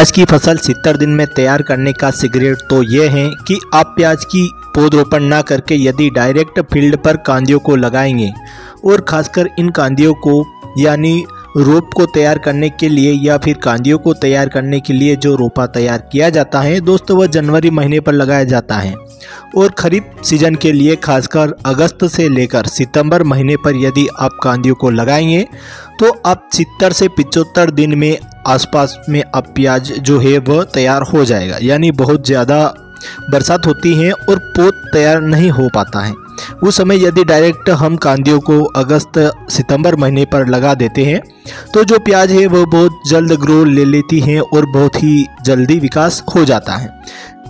प्याज की फसल 70 दिन में तैयार करने का सीक्रेट तो ये है कि आप प्याज की पौधरोपण ना करके यदि डायरेक्ट फील्ड पर कांदियों को लगाएंगे और खासकर इन कांदियों को यानी रोप को तैयार करने के लिए या फिर कांदियों को तैयार करने के लिए जो रोपा तैयार किया जाता है दोस्तों वह जनवरी महीने पर लगाया जाता है और खरीफ सीजन के लिए खासकर अगस्त से लेकर सितंबर महीने पर यदि आप कांदियों को लगाएंगे तो आप 70 से 75 दिन में आसपास में अब प्याज जो है वह तैयार हो जाएगा। यानी बहुत ज़्यादा बरसात होती है और पौध तैयार नहीं हो पाता है। उस समय यदि डायरेक्ट हम कांदियों को अगस्त सितंबर महीने पर लगा देते हैं तो जो प्याज है वह बहुत जल्द ग्रो ले लेती है और बहुत ही जल्दी विकास हो जाता है।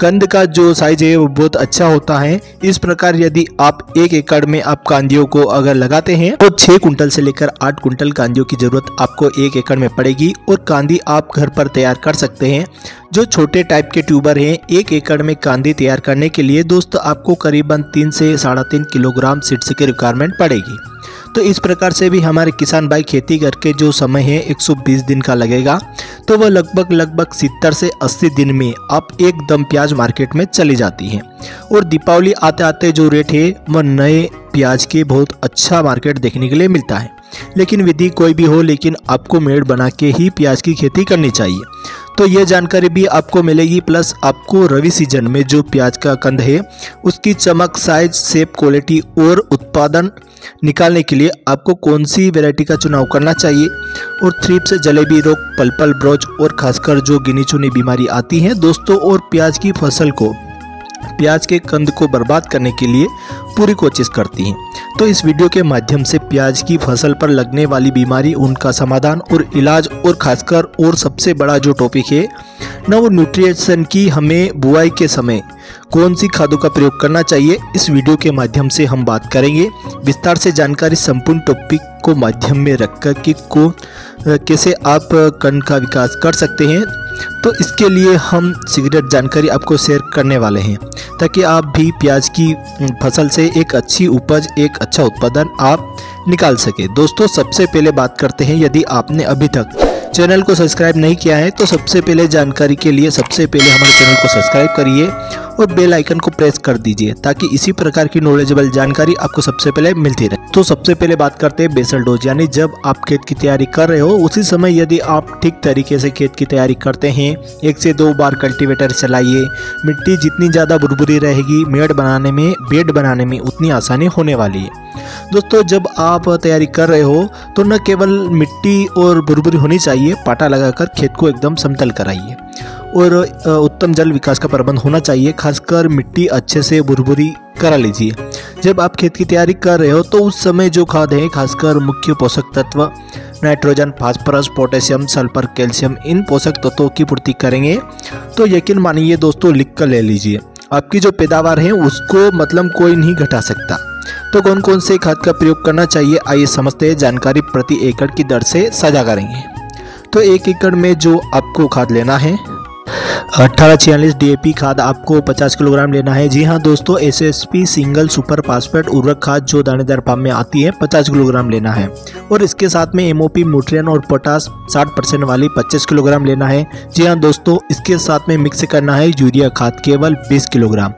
कंद का जो साइज है वो बहुत अच्छा होता है। इस प्रकार यदि आप 1 एकड़ में आप कांदियों को अगर लगाते हैं तो 6 कुंटल से लेकर 8 कुंटल कांदियों की जरूरत आपको 1 एकड़ में पड़ेगी और कांदी आप घर पर तैयार कर सकते हैं। जो छोटे टाइप के ट्यूबर हैं 1 एकड़ में कांदी तैयार करने के लिए दोस्तों आपको करीबन 3 से 3.5 किलोग्राम सीड्स की रिक्वायरमेंट पड़ेगी। तो इस प्रकार से भी हमारे किसान भाई खेती करके जो समय है 120 दिन का लगेगा तो वह लगभग 70 से 80 दिन में आप एकदम प्याज मार्केट में चली जाती है। और दीपावली आते आते जो रेट है वह नए प्याज के बहुत अच्छा मार्केट देखने के लिए मिलता है। लेकिन विधि कोई भी हो लेकिन आपको मेड़ बना के ही प्याज की खेती करनी चाहिए। तो ये जानकारी भी आपको मिलेगी प्लस आपको रवि सीजन में जो प्याज का कंद है उसकी चमक साइज शेप क्वालिटी और उत्पादन निकालने के लिए आपको कौन सी वैरायटी का चुनाव करना चाहिए और थ्रिप्स जलेबी रोग पल्पल ब्रोच और खासकर जो गिनी चुनी बीमारी आती है दोस्तों और प्याज की फसल को प्याज के कंद को बर्बाद करने के लिए पूरी कोशिश करती हैं। तो इस वीडियो के माध्यम से प्याज की फसल पर लगने वाली बीमारी उनका समाधान और इलाज और खासकर और सबसे बड़ा जो टॉपिक है नव न्यूट्रिशन की हमें बुआई के समय कौन सी खादों का प्रयोग करना चाहिए इस वीडियो के माध्यम से हम बात करेंगे। विस्तार से जानकारी संपूर्ण टॉपिक को माध्यम में रखकर कि कैसे आप कंद का विकास कर सकते हैं। तो इसके लिए हम सीक्रेट जानकारी आपको शेयर करने वाले हैं ताकि आप भी प्याज की फसल से एक अच्छी उपज एक अच्छा उत्पादन आप निकाल सके। दोस्तों सबसे पहले बात करते हैं यदि आपने अभी तक चैनल को सब्सक्राइब नहीं किया है तो सबसे पहले जानकारी के लिए सबसे पहले हमारे चैनल को सब्सक्राइब करिए और बेल आइकन को प्रेस कर दीजिए ताकि इसी प्रकार की नॉलेजेबल जानकारी आपको सबसे पहले मिलती रहे। तो सबसे पहले बात करते हैं बेसल डोज यानी जब आप खेत की तैयारी कर रहे हो उसी समय यदि आप ठीक तरीके से खेत की तैयारी करते हैं 1 से 2 बार कल्टीवेटर चलाइए। मिट्टी जितनी ज़्यादा बुरबुरी रहेगी बेड बनाने में उतनी आसानी होने वाली है। दोस्तों जब आप तैयारी कर रहे हो तो न केवल मिट्टी और बुरबुरी होनी चाहिए, पाटा लगाकर खेत को एकदम समतल कराइए और उत्तम जल विकास का प्रबंध होना चाहिए। खासकर मिट्टी अच्छे से बुरबुरी करा लीजिए। जब आप खेत की तैयारी कर रहे हो तो उस समय जो खाद है खासकर मुख्य पोषक तत्व nitrogen phosphorus potassium sulphur calcium इन पोषक तत्वों की पूर्ति करेंगे। तो यकीन मानिए दोस्तों लिख कर ले लीजिए, आपकी जो पैदावार है उसको मतलब कोई नहीं घटा सकता। तो कौन कौन से खाद का प्रयोग करना चाहिए आइए समझते हैं। जानकारी प्रति एकड़ की दर से साझा करेंगे। तो 1 एकड़ में जो आपको खाद लेना है 1846 DAP खाद आपको 50 किलोग्राम लेना है। जी हाँ दोस्तों SSP सिंगल सुपर फास्फेट उर्वरक खाद जो दानेदार फॉर्म में आती है 50 किलोग्राम लेना है और इसके साथ में MOP न्यूट्रिएंट और पोटास 60% वाली 25 किलोग्राम लेना है। जी हाँ दोस्तों इसके साथ में मिक्स करना है यूरिया खाद केवल 20 किलोग्राम।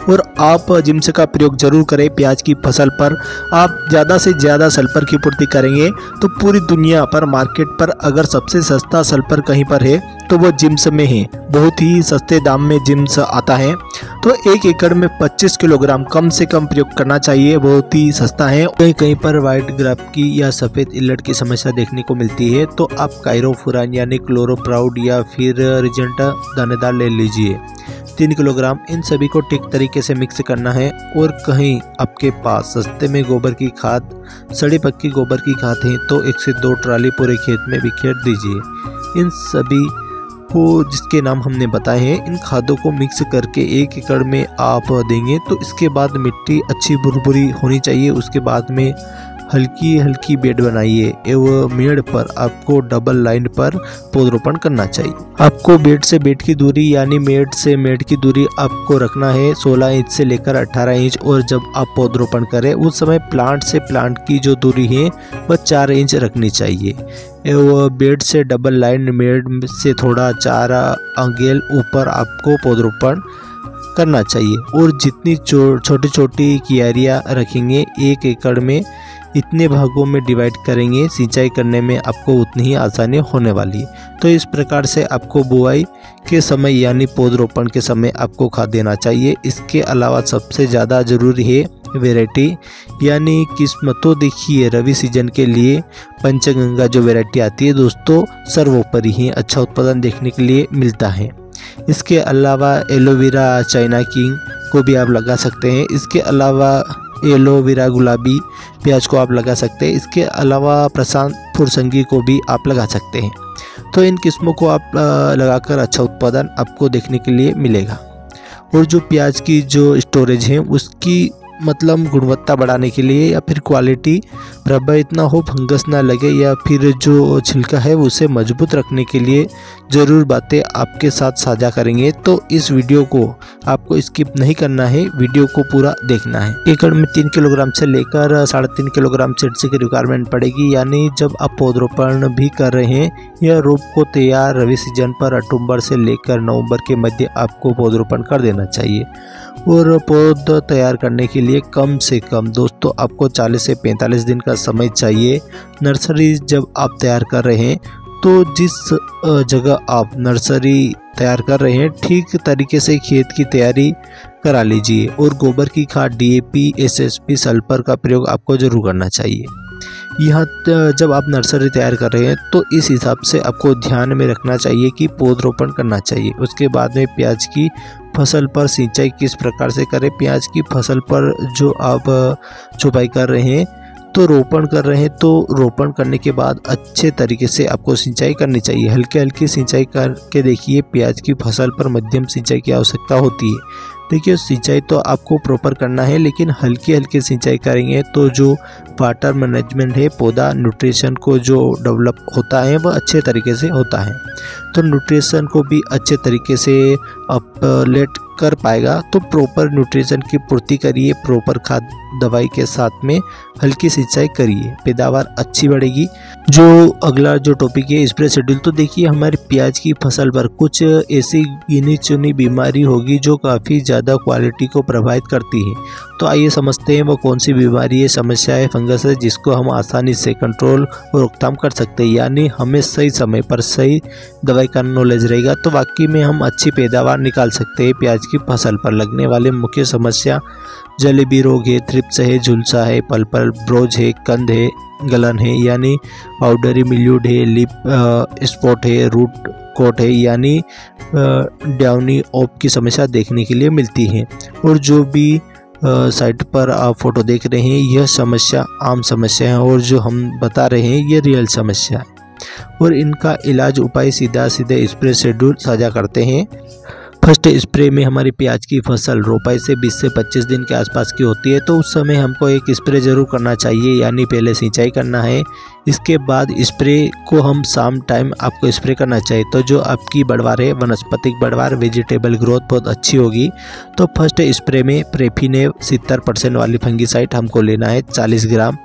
और आप जिम्स का प्रयोग जरूर करें प्याज की फसल पर। आप ज़्यादा से ज़्यादा सल्फर की पूर्ति करेंगे तो पूरी दुनिया पर मार्केट पर अगर सबसे सस्ता सल्फर कहीं पर है तो वो जिम्स में है। बहुत ही सस्ते दाम में जिम्स आता है। तो 1 एकड़ में 25 किलोग्राम कम से कम प्रयोग करना चाहिए, बहुत ही सस्ता है। कहीं पर वाइट ग्राफ की या सफ़ेद इल्लट की समस्या देखने को मिलती है तो आप कायरोफुरान यानी क्लोरोप्राउड या फिर रिजेंटा दानेदार ले लीजिए 3 किलोग्राम। इन सभी को ठीक तरीके से मिक्स करना है। और कहीं आपके पास सस्ते में गोबर की खाद सड़ी पक्की गोबर की खाद है तो 1 से 2 ट्राली पूरे खेत में बिखेर दीजिए। इन सभी को जिसके नाम हमने बताए हैं इन खादों को मिक्स करके 1 एकड़ में आप देंगे तो इसके बाद मिट्टी अच्छी बुरबुरी होनी चाहिए। उसके बाद में हल्की हल्की बेड बनाइए एवं मेड़ पर आपको डबल लाइन पर पौधरोपण करना चाहिए। आपको बेड से बेड की दूरी यानी मेड़ से मेड़ की दूरी आपको रखना है 16 इंच से लेकर 18 इंच, और जब आप पौधरोपण करें उस समय प्लांट से प्लांट की जो दूरी है वह 4 इंच रखनी चाहिए। एवं बेड से डबल लाइन मेड़ से थोड़ा 4 अंगेल ऊपर आपको पौधरोपण करना चाहिए। और जितनी छोटी छोटी क्यारियाँ रखेंगे 1 एकड़ में इतने भागों में डिवाइड करेंगे, सिंचाई करने में आपको उतनी ही आसानी होने वाली है। तो इस प्रकार से आपको बुआई के समय यानी पौधरोपण के समय आपको खाद देना चाहिए। इसके अलावा सबसे ज़्यादा ज़रूरी है वैरायटी यानी किस्म। तो देखिए रवि सीजन के लिए पंचगंगा जो वैरायटी आती है दोस्तों सर्वोपरि ही अच्छा उत्पादन देखने के लिए मिलता है। इसके अलावा एलोवेरा चाइना किंग को भी आप लगा सकते हैं। इसके अलावा एलोवेरा गुलाबी प्याज को आप लगा सकते हैं। इसके अलावा प्रशांत फुरसंगी को भी आप लगा सकते हैं। तो इन किस्मों को आप लगाकर अच्छा उत्पादन आपको देखने के लिए मिलेगा। और जो प्याज की जो स्टोरेज है उसकी मतलब गुणवत्ता बढ़ाने के लिए या फिर क्वालिटी प्रभावित ना हो, फंगस ना लगे, या फिर जो छिलका है उसे मजबूत रखने के लिए ज़रूर बातें आपके साथ साझा करेंगे। तो इस वीडियो को आपको स्किप नहीं करना है, वीडियो को पूरा देखना है। एकड़ में 3 किलोग्राम से लेकर 3.5 किलोग्राम सीड्स की रिक्वायरमेंट पड़ेगी। यानी जब आप पौधरोपण भी कर रहे हैं यह रोप को तैयार रवि सीजन पर अक्टूबर से लेकर नवंबर के मध्य आपको पौधरोपण कर देना चाहिए। और पौधा तैयार करने के लिए कम से कम दोस्तों आपको 40 से 45 दिन का समय चाहिए। नर्सरी जब आप तैयार कर रहे हैं तो जिस जगह आप नर्सरी तैयार कर रहे हैं ठीक तरीके से खेत की तैयारी करा लीजिए। और गोबर की खाद DAP, SSP, सल्फर का प्रयोग आपको जरूर करना चाहिए। यहाँ जब आप नर्सरी तैयार कर रहे हैं तो इस हिसाब से आपको ध्यान में रखना चाहिए कि पौधरोपण करना चाहिए। उसके बाद में प्याज की फसल पर सिंचाई किस प्रकार से करें। प्याज की फसल पर जो आप चौपाई कर रहे हैं तो रोपण कर रहे हैं तो रोपण करने के बाद अच्छे तरीके से आपको सिंचाई करनी चाहिए। हल्की हल्की सिंचाई करके देखिए। प्याज की फसल पर मध्यम सिंचाई की आवश्यकता होती है। देखिए सिंचाई तो आपको प्रॉपर करना है लेकिन हल्की हल्की सिंचाई करेंगे तो जो वाटर मैनेजमेंट है, पौधा न्यूट्रिशन को जो डेवलप होता है वह अच्छे तरीके से होता है। तो न्यूट्रिशन को भी अच्छे तरीके से अपलेट कर पाएगा। तो प्रॉपर न्यूट्रिशन की पूर्ति करिए, प्रॉपर खाद दवाई के साथ में हल्की सिंचाई करिए, पैदावार अच्छी बढ़ेगी। जो अगला जो टॉपिक है स्प्रे शेड्यूल। तो देखिए हमारी प्याज की फसल पर कुछ ऐसी गिनी चुनी बीमारी होगी जो काफ़ी ज़्यादा क्वालिटी को प्रभावित करती है। तो आइए समझते हैं वो कौन सी बीमारी है, समस्या है, फंगस है जिसको हम आसानी से कंट्रोल और रोकथाम कर सकते हैं। यानी हमें सही समय पर सही दवाई का नॉलेज रहेगा तो वाकई में हम अच्छी पैदावार निकाल सकते हैं। प्याज की फसल पर लगने वाले मुख्य समस्या जलेबी रोग है, थ्रिप्स है, झुलसा है, पल्पल ब्रोज है, कंद है, गलन है यानी पाउडरी मिल्यूड है, लिप स्पॉट है, रूट कोट है यानी डाउनी ऑफ की समस्या देखने के लिए मिलती है। और जो भी साइट पर आप फोटो देख रहे हैं यह समस्या आम समस्या है और जो हम बता रहे हैं ये रियल समस्या है। और इनका इलाज उपाय सीधा सीधे स्प्रे शेड्यूल साझा करते हैं। फर्स्ट स्प्रे में हमारी प्याज की फसल रोपाई से 20 से 25 दिन के आसपास की होती है तो उस समय हमको एक स्प्रे जरूर करना चाहिए। यानी पहले सिंचाई करना है, इसके बाद स्प्रे को हम शाम टाइम आपको स्प्रे करना चाहिए। तो जो आपकी बढ़वार है, वनस्पतिक बढ़वार, वेजिटेबल ग्रोथ बहुत अच्छी होगी। तो फर्स्ट स्प्रे में प्रेफिनेव 70% वाली फंगीसाइड हमको लेना है 40 ग्राम।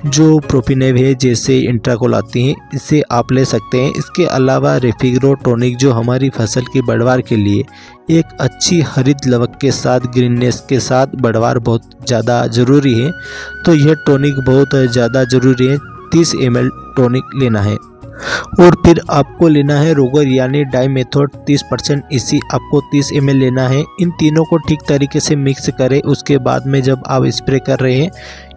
जो प्रोफिनेव है जैसे इंट्राकोल आती हैं इसे आप ले सकते हैं। इसके अलावा रेफिग्रो टॉनिक जो हमारी फसल की बढ़वार के लिए एक अच्छी हरित लवक के साथ ग्रीननेस के साथ बढ़वार बहुत ज़्यादा ज़रूरी है। तो यह टॉनिक बहुत ज़्यादा ज़रूरी है। 30 ml टॉनिक लेना है। और फिर आपको लेना है रोगर यानी डाइमेथोड 30%, इसी आपको 30 ml लेना है। इन तीनों को ठीक तरीके से मिक्स करें। उसके बाद में जब आप स्प्रे कर रहे हैं,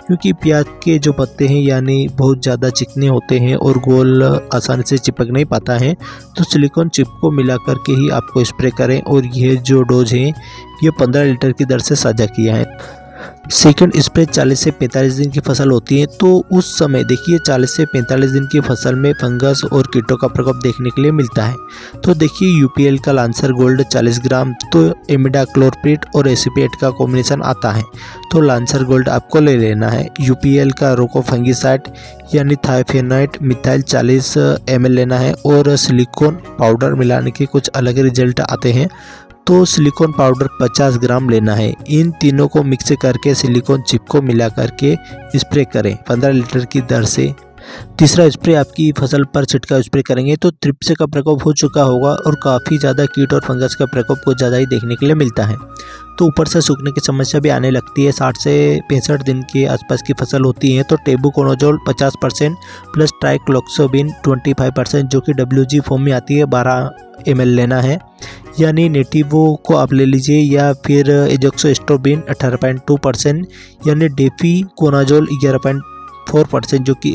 क्योंकि प्याज के जो पत्ते हैं यानी बहुत ज़्यादा चिकने होते हैं और गोल आसानी से चिपक नहीं पाता है, तो सिलिकॉन चिप को मिला करके ही आपको स्प्रे करें। और यह जो डोज है ये 15 लीटर की दर से साझा किया है। सेकंड स्प्रे 40 से 45 दिन की फसल होती है, तो उस समय देखिए 40 से 45 दिन की फसल में फंगस और कीटों का प्रकोप देखने के लिए मिलता है। तो देखिए यूपीएल का लांसर गोल्ड 40 ग्राम, तो इमिडाक्लोप्रिड और एसीपेट का कॉम्बिनेशन आता है, तो लांसर गोल्ड आपको ले लेना है। यूपीएल का रोको फंगिसाइड यानी थायोफेनाइट मिथाइल 40 ml लेना है, और सिलिकॉन पाउडर मिलाने के कुछ अलग रिजल्ट आते हैं, तो सिलिकॉन पाउडर 50 ग्राम लेना है। इन तीनों को मिक्स करके सिलिकॉन चिप को मिला करके स्प्रे करें 15 लीटर की दर से। तीसरा स्प्रे आपकी फसल पर छिटकाव स्प्रे करेंगे तो थ्रिप्स का प्रकोप हो चुका होगा और काफ़ी ज़्यादा कीट और फंगस का प्रकोप कुछ ज़्यादा ही देखने के लिए मिलता है। तो ऊपर से सूखने की समस्या भी आने लगती है। 60 से 65 दिन के आसपास की फसल होती है, तो टेबुकोनाजोल 50% प्लस ट्राइक्लोक्सोबिन 25% जो कि WG फॉर्म में आती है 12 ml लेना है, यानी नेटिवो को आप ले लीजिए, या फिर एजोक्सोस्ट्रोबिन 18.2% यानी डेफिकोनाजोल 11.4% जो कि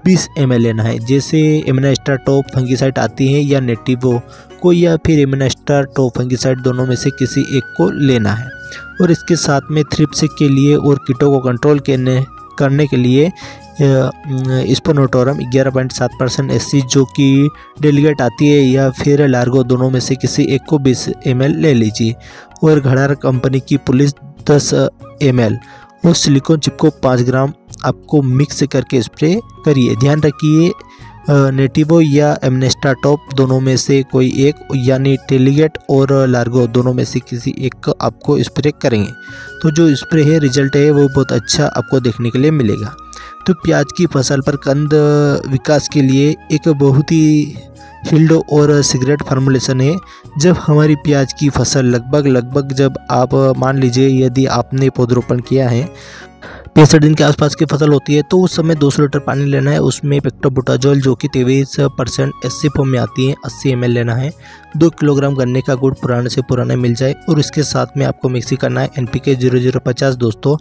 20 ml लेना है। जैसे इम्यूनास्टार टॉप फंगिसाइड आती है या नेटिवो को, या फिर इम्यूनास्टार टॉप फंगिसाइड, दोनों में से किसी एक को लेना है। और इसके साथ में थ्रिप्स के लिए और कीटों को कंट्रोल करने के लिए स्पोनोटोरम 11.7% SC जो कि डेलीगेट आती है, या फिर लार्गो, दोनों में से किसी एक को 20 ml ले लीजिए। और घड़ार कंपनी की पुलिस 10 ml और सिलिकॉन चिप को 5 ग्राम आपको मिक्स करके स्प्रे करिए। ध्यान रखिए नेटिवो या एमनेस्टा टॉप दोनों में से कोई एक, यानी टेलीगेट और लार्गो दोनों में से किसी एक को आपको स्प्रे करेंगे, तो जो स्प्रे है रिजल्ट है वो बहुत अच्छा आपको देखने के लिए मिलेगा। तो प्याज की फसल पर कंद विकास के लिए एक बहुत ही हील्ड और सिगरेट फार्मूलेशन है। जब हमारी प्याज की फसल लगभग जब आप मान लीजिए यदि आपने पौधरोपण किया है 65 दिन के आसपास की फसल होती है, तो उस समय 200 लीटर पानी लेना है। उसमें पेक्टोबुटाजोल जो कि 23% SC फॉर्म में आती है 80 ml लेना है। 2 किलोग्राम गन्ने का गुड़ पुराने से पुराने मिल जाए, और इसके साथ में आपको मिक्सी करना है NPK 0050। दोस्तों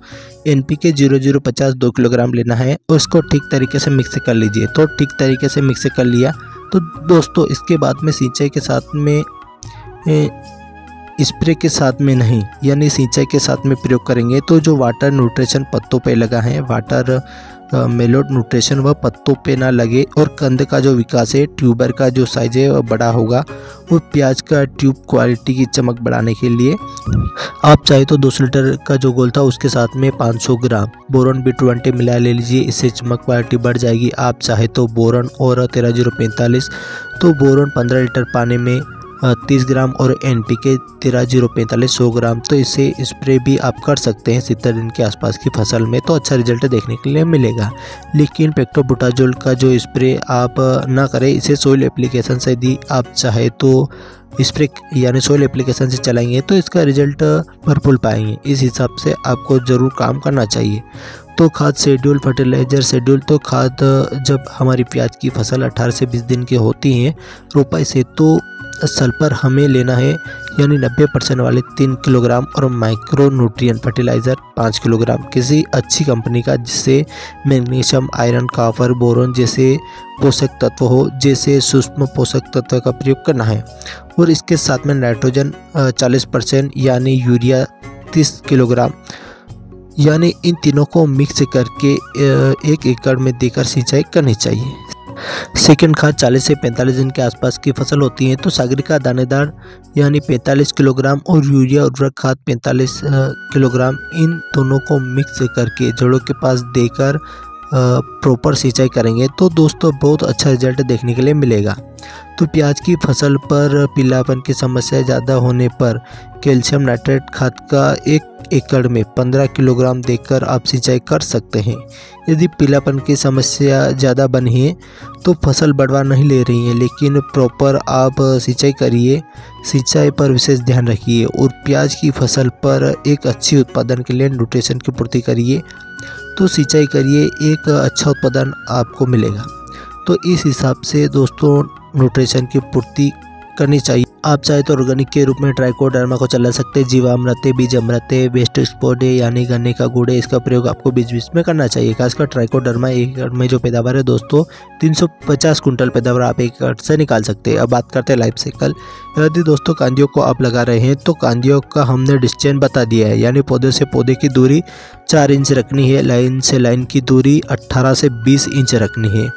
NPK 0050 2 किलोग्राम लेना है और इसको ठीक तरीके से मिक्स कर लीजिए। तो ठीक तरीके से मिक्स कर लिया तो दोस्तों इसके बाद में सिंचाई के साथ में स्प्रे के साथ में नहीं, यानी सिंचाई के साथ में प्रयोग करेंगे, तो जो वाटर न्यूट्रिशन पत्तों पे लगा है, वाटर मेलोड न्यूट्रिशन वह पत्तों पे ना लगे, और कंद का जो विकास है, ट्यूबर का जो साइज है वह बड़ा होगा, और प्याज का ट्यूब क्वालिटी की चमक बढ़ाने के लिए आप चाहे तो 200 लीटर का जो गोल था उसके साथ में 500 ग्राम बोरॉन B20 मिला ले लीजिए, इससे चमक क्वालिटी बढ़ जाएगी। आप चाहे तो बोरॉन और 13045, तो बोरॉन 15 लीटर पानी में 30 ग्राम और NPK 13045 100 ग्राम, तो इसे स्प्रे भी आप कर सकते हैं 70 दिन के आसपास की फसल में, तो अच्छा रिजल्ट देखने के लिए मिलेगा। लेकिन पेक्टोबुटाजोल का जो स्प्रे आप ना करें, इसे सोइल एप्लीकेशन से यदि आप चाहे तो स्प्रे यानी सोइल एप्लीकेशन से चलाएंगे तो इसका रिजल्ट भरपूर पाएंगे। इस हिसाब से आपको ज़रूर काम करना चाहिए। तो खाद शेड्यूल, फर्टिलाइजर शेड्यूल, तो खाद जब हमारी प्याज की फसल 18 से 20 दिन की होती हैं रोपाई से, तो सल्फर हमें लेना है, यानी 90% वाले 3 किलोग्राम, और माइक्रो न्यूट्रिएंट फर्टिलाइज़र 5 किलोग्राम किसी अच्छी कंपनी का, जिससे मैग्नीशियम, आयरन, कॉपर, बोरॉन जैसे पोषक तत्व हो, जैसे सूक्ष्म पोषक तत्व का प्रयोग करना है। और इसके साथ में नाइट्रोजन 40% यानी यूरिया 30 किलोग्राम, यानी इन तीनों को मिक्स करके 1 एकड़ में देकर सिंचाई करनी चाहिए। सेकंड खाद 40 से 45 दिन के आसपास की फसल होती है, तो सागरिका दानेदार यानी 45 किलोग्राम और यूरिया उर्वरक खाद 45 किलोग्राम, इन दोनों को मिक्स करके जड़ों के पास देकर प्रॉपर सिंचाई करेंगे तो दोस्तों बहुत अच्छा रिजल्ट देखने के लिए मिलेगा। तो प्याज की फसल पर पीलापन की समस्या ज़्यादा होने पर कैल्शियम नाइट्रेट खाद का 1 एकड़ में 15 किलोग्राम देकर आप सिंचाई कर सकते हैं। यदि पीलापन की समस्या ज़्यादा बनी है तो फसल बढ़वा नहीं ले रही है, लेकिन प्रॉपर आप सिंचाई करिए, सिंचाई पर विशेष ध्यान रखिए, और प्याज की फसल पर एक अच्छी उत्पादन के लिए न्यूट्रिशन की पूर्ति करिए, तो सिंचाई करिए, एक अच्छा उत्पादन आपको मिलेगा। तो इस हिसाब से दोस्तों न्यूट्रिशन की पूर्ति करनी चाहिए। आप चाहे तो ऑर्गेनिक के रूप में ट्राइकोडर्मा को चला सकते हैं। जीवामृत, बीजामृत, वेस्ट स्पोर्ट यानी गन्ने का गुड़ है, इसका प्रयोग आपको बीच बीच में करना चाहिए। खासकर ट्राइकोडर्मा एक एकड़ में जो पैदावार है दोस्तों 350 कुंटल पैदावार आप एक एकड़ से निकाल सकते हैं। अब बात करते हैं लाइफ साइकिल। यदि दोस्तों कांदियों को आप लगा रहे हैं तो कांदियों का हमने डिस्टेंस बता दिया है, यानी पौधे से पौधे की दूरी 4 इंच रखनी है, लाइन से लाइन की दूरी 18 से 20 इंच रखनी है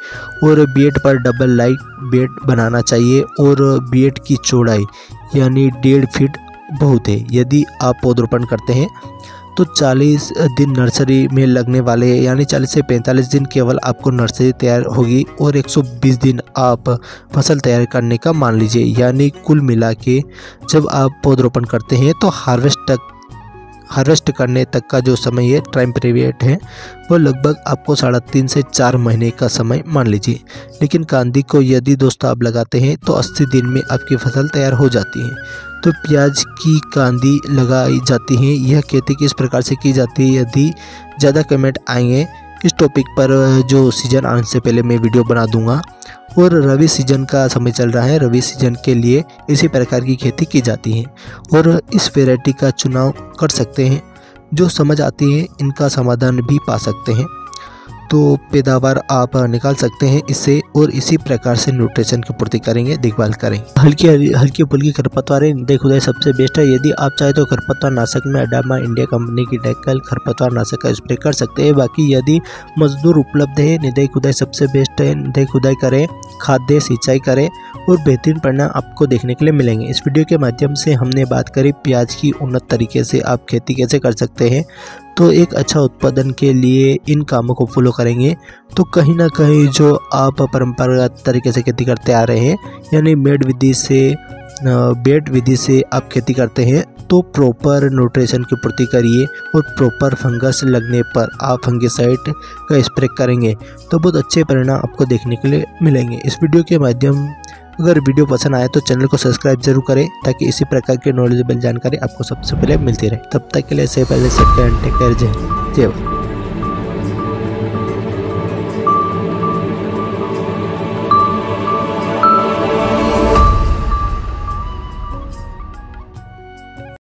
और बेड पर डबल लाइट बेड बनाना चाहिए और बेड की चौड़ाई यानी 1.5 फीट बहुत है। यदि आप पौधरोपण करते हैं तो 40 दिन नर्सरी में लगने वाले यानी 40 से 45 दिन केवल आपको नर्सरी तैयार होगी और 120 दिन आप फसल तैयार करने का मान लीजिए। यानी कुल मिला के जब आप पौधरोपण करते हैं तो हार्वेस्ट करने तक का जो समय है टाइम पीरियड है वो लगभग आपको 3.5 से 4 महीने का समय मान लीजिए। लेकिन कांदी को यदि दोस्तों आप लगाते हैं तो 80 दिन में आपकी फसल तैयार हो जाती है। तो प्याज की कांदी लगाई जाती है, यह खेती किस प्रकार से की जाती है। यदि ज़्यादा कमेंट आएंगे इस टॉपिक पर जो सीजन आने से पहले मैं वीडियो बना दूंगा। और रबी सीजन का समय चल रहा है, रबी सीजन के लिए इसी प्रकार की खेती की जाती है और इस वैरायटी का चुनाव कर सकते हैं। जो समझ आती है इनका समाधान भी पा सकते हैं, तो पैदावार आप निकाल सकते हैं इससे और इसी प्रकार से न्यूट्रिशन की पूर्ति करेंगे, देखभाल करेंगे। हल्की फुल्की खरपतवार निंदाई खुदाई सबसे बेस्ट है। यदि आप चाहे तो खरपतवार नाशक में अडामा इंडिया कंपनी की डेकल खरपतवार नाशक का स्प्रे कर सकते हैं। बाकी यदि मजदूर उपलब्ध है निंदाई खुदाई सबसे बेस्ट है। निंदाई खुदाई करें, खाद दें, सिंचाई करें और बेहतरीन परिणाम आपको देखने के लिए मिलेंगे। इस वीडियो के माध्यम से हमने बात करी प्याज की उन्नत तरीके से आप खेती कैसे कर सकते हैं। तो एक अच्छा उत्पादन के लिए इन कामों को फॉलो करेंगे तो कहीं ना कहीं जो आप परंपरागत तरीके से खेती करते आ रहे हैं यानी बेड विधि से आप खेती करते हैं तो प्रॉपर न्यूट्रिशन की पूर्ति करिए और प्रॉपर फंगस लगने पर आप फंगिसाइड का स्प्रे करेंगे तो बहुत अच्छे परिणाम आपको देखने के लिए मिलेंगे। इस वीडियो के माध्यम अगर वीडियो पसंद आए तो चैनल को सब्सक्राइब जरूर करें ताकि इसी प्रकार की नॉलेजेबल जानकारी आपको सबसे पहले मिलती रहे। तब तक के लिए सेफ एंड टेक केयर। जय हिंद, जय भारत।